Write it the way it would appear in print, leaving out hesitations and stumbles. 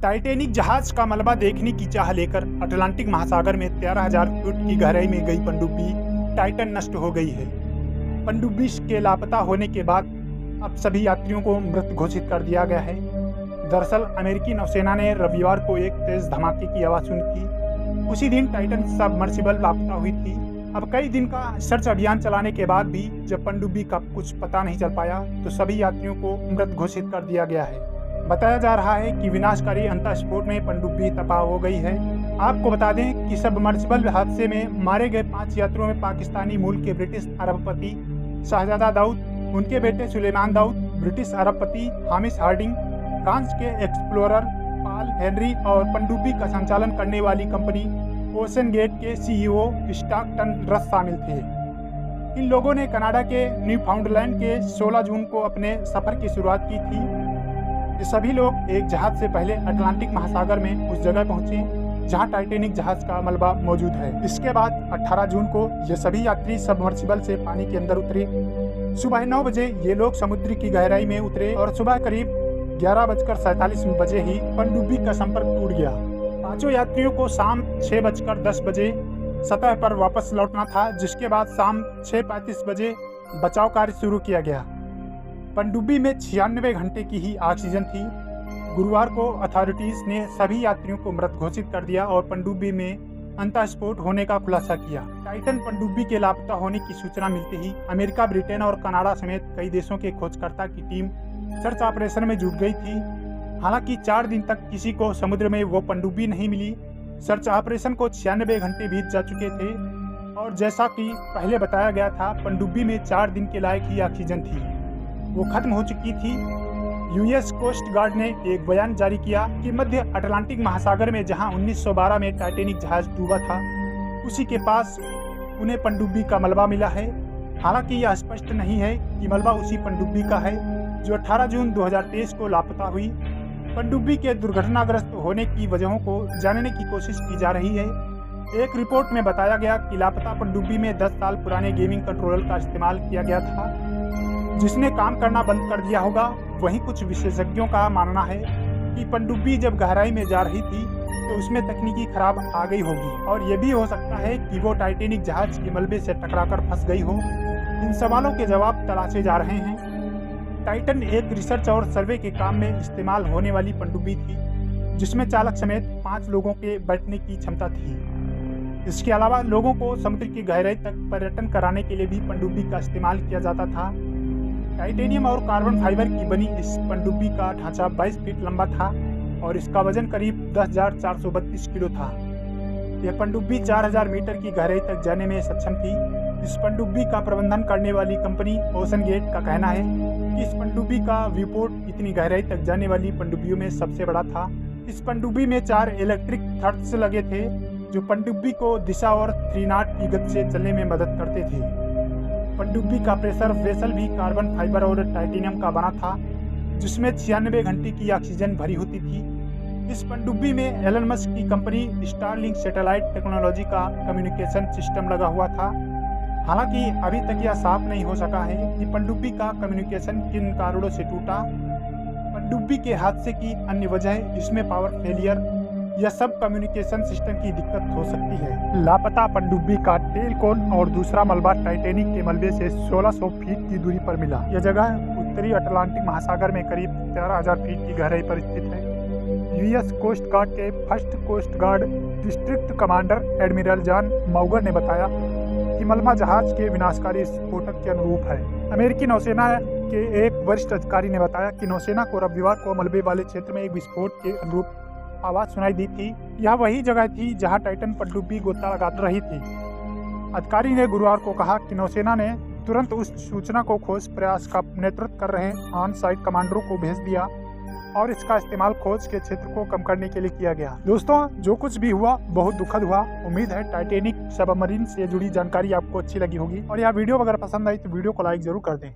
Titanic जहाज का मलबा देखने की चाह लेकर अटलांटिक महासागर में 13,000 फुट की गहराई में गई पनडुब्बी टाइटन नष्ट हो गई है। पनडुब्बी के लापता होने के बाद अब सभी यात्रियों को मृत घोषित कर दिया गया है। दरअसल अमेरिकी नौसेना ने रविवार को एक तेज धमाके की आवाज़ सुनी थी। उसी दिन टाइटन सबमर्सिबल लापता हुई थी। अब कई दिन का सर्च अभियान चलाने के बाद भी जब पनडुब्बी का कुछ पता नहीं चल पाया तो सभी यात्रियों को मृत घोषित कर दिया गया है। बताया जा रहा है कि विनाशकारी अंतःस्फोट में पनडुब्बी तबाह हो गई है। आपको बता दें कि सबमर्सिबल हादसे में मारे गए 5 यात्रियों में पाकिस्तानी मूल के ब्रिटिश अरबपति शहजादा दाऊद, उनके बेटे सुलेमान दाऊद, ब्रिटिश अरबपति हामिश हार्डिंग, फ्रांस के एक्सप्लोरर पॉल हेनरी और पनडुब्बी का संचालन करने वाली कंपनी ओशन गेट के सीईओ स्टॉकटन रस शामिल थे। इन लोगों ने कनाडा के न्यूफाउंडलैंड के 16 जून को अपने सफर की शुरुआत की थी। ये सभी लोग एक जहाज से पहले अटलांटिक महासागर में उस जगह पहुंचे जहां टाइटैनिक जहाज का मलबा मौजूद है। इसके बाद 18 जून को ये सभी यात्री सबमर्सिबल से पानी के अंदर उतरे। सुबह 9 बजे ये लोग समुद्र की गहराई में उतरे और सुबह करीब 11:47 बजे ही पनडुब्बी का संपर्क टूट गया। पांचों यात्रियों को शाम 6:10 बजे सतह पर वापस लौटना था, जिसके बाद शाम 6:35 बजे बचाव कार्य शुरू किया गया। पनडुब्बी में 96 घंटे की ही ऑक्सीजन थी। गुरुवार को अथॉरिटीज ने सभी यात्रियों को मृत घोषित कर दिया और पनडुब्बी में अंतःस्फोट होने का खुलासा किया। टाइटन पनडुब्बी के लापता होने की सूचना मिलते ही अमेरिका, ब्रिटेन और कनाडा समेत कई देशों के खोजकर्ता की टीम सर्च ऑपरेशन में जुट गई थी। हालांकि 4 दिन तक किसी को समुद्र में वो पनडुब्बी नहीं मिली। सर्च ऑपरेशन को 96 घंटे बीत जा चुके थे और जैसा कि पहले बताया गया था, पनडुब्बी में 4 दिन के लायक ही ऑक्सीजन थी, वो खत्म हो चुकी थी। यूएस कोस्ट गार्ड ने एक बयान जारी किया कि मध्य अटलांटिक महासागर में जहां 1912 में टाइटैनिक जहाज डूबा था, उसी के पास उन्हें पनडुब्बी का मलबा मिला है। हालांकि यह स्पष्ट नहीं है कि मलबा उसी पनडुब्बी का है जो 18 जून 2023 को लापता हुई। पनडुब्बी के दुर्घटनाग्रस्त होने की वजहों को जानने की कोशिश की जा रही है। एक रिपोर्ट में बताया गया कि लापता पनडुब्बी में 10 साल पुराने गेमिंग कंट्रोलर का इस्तेमाल किया गया था, जिसने काम करना बंद कर दिया होगा। वहीं कुछ विशेषज्ञों का मानना है कि पनडुब्बी जब गहराई में जा रही थी तो उसमें तकनीकी खराब आ गई होगी और ये भी हो सकता है कि वो टाइटैनिक जहाज के मलबे से टकराकर फंस गई हो। इन सवालों के जवाब तलाशे जा रहे हैं। टाइटन एक रिसर्च और सर्वे के काम में इस्तेमाल होने वाली पनडुब्बी थी, जिसमें चालक समेत 5 लोगों के बैठने की क्षमता थी। इसके अलावा लोगों को समुद्र की गहराई तक पर्यटन कराने के लिए भी पनडुब्बी का इस्तेमाल किया जाता था। टाइटेनियम और कार्बन फाइबर की बनी इस पनडुब्बी का ढांचा 22 फीट लंबा था और इसका वजन करीब 10,432 किलो था। यह पनडुब्बी 4,000 मीटर की गहराई तक जाने में सक्षम थी। इस पनडुब्बी का प्रबंधन करने वाली कंपनी ओशन गेट का कहना है कि इस पनडुब्बी का व्यूपोर्ट इतनी गहराई तक जाने वाली पनडुब्बियों में सबसे बड़ा था। इस पनडुब्बी में 4 इलेक्ट्रिक थ्रस्टर्स लगे थे जो पनडुब्बी को दिशा और 3 नॉट की गति से चलने में मदद करते थे। पनडुब्बी का प्रेशर वेसल भी कार्बन फाइबर और टाइटेनियम का बना था, जिसमें 96 घंटे की ऑक्सीजन भरी होती थी। इस पनडुब्बी में एलन मस्क की कंपनी स्टारलिंक सैटेलाइट टेक्नोलॉजी का कम्युनिकेशन सिस्टम लगा हुआ था। हालांकि अभी तक यह साफ नहीं हो सका है कि पनडुब्बी का कम्युनिकेशन किन कारणों से टूटा। पनडुब्बी के हादसे की अन्य वजह इसमें पावर फेलियर या सब कम्युनिकेशन सिस्टम की दिक्कत हो सकती है। लापता पनडुब्बी का टेल कोन और दूसरा मलबा टाइटैनिक के मलबे से 1600 फीट की दूरी पर मिला। यह जगह उत्तरी अटलांटिक महासागर में करीब 13,000 फीट की गहराई पर स्थित है। यूएस कोस्ट गार्ड के first coast guard district commander admiral John Mauger ने बताया कि मलबा जहाज के विनाशकारी स्फोटक के अनुरूप है। अमेरिकी नौसेना के एक वरिष्ठ अधिकारी ने बताया कि नौसेना को रविवार को मलबे वाले क्षेत्र में एक विस्फोट के अनुरूप आवाज सुनाई दी थी। यह वही जगह थी जहां टाइटन पनडुब्बी गोता लगा रही थी। अधिकारी ने गुरुवार को कहा कि नौसेना ने तुरंत उस सूचना को खोज प्रयास का नेतृत्व कर रहे ऑन साइट कमांडरों को भेज दिया और इसका इस्तेमाल खोज के क्षेत्र को कम करने के लिए किया गया। दोस्तों, जो कुछ भी हुआ बहुत दुखद हुआ। उम्मीद है टाइटैनिक सबमरीन से जुड़ी जानकारी आपको अच्छी लगी होगी और यह वीडियो अगर पसंद आई तो वीडियो को लाइक जरूर कर दें।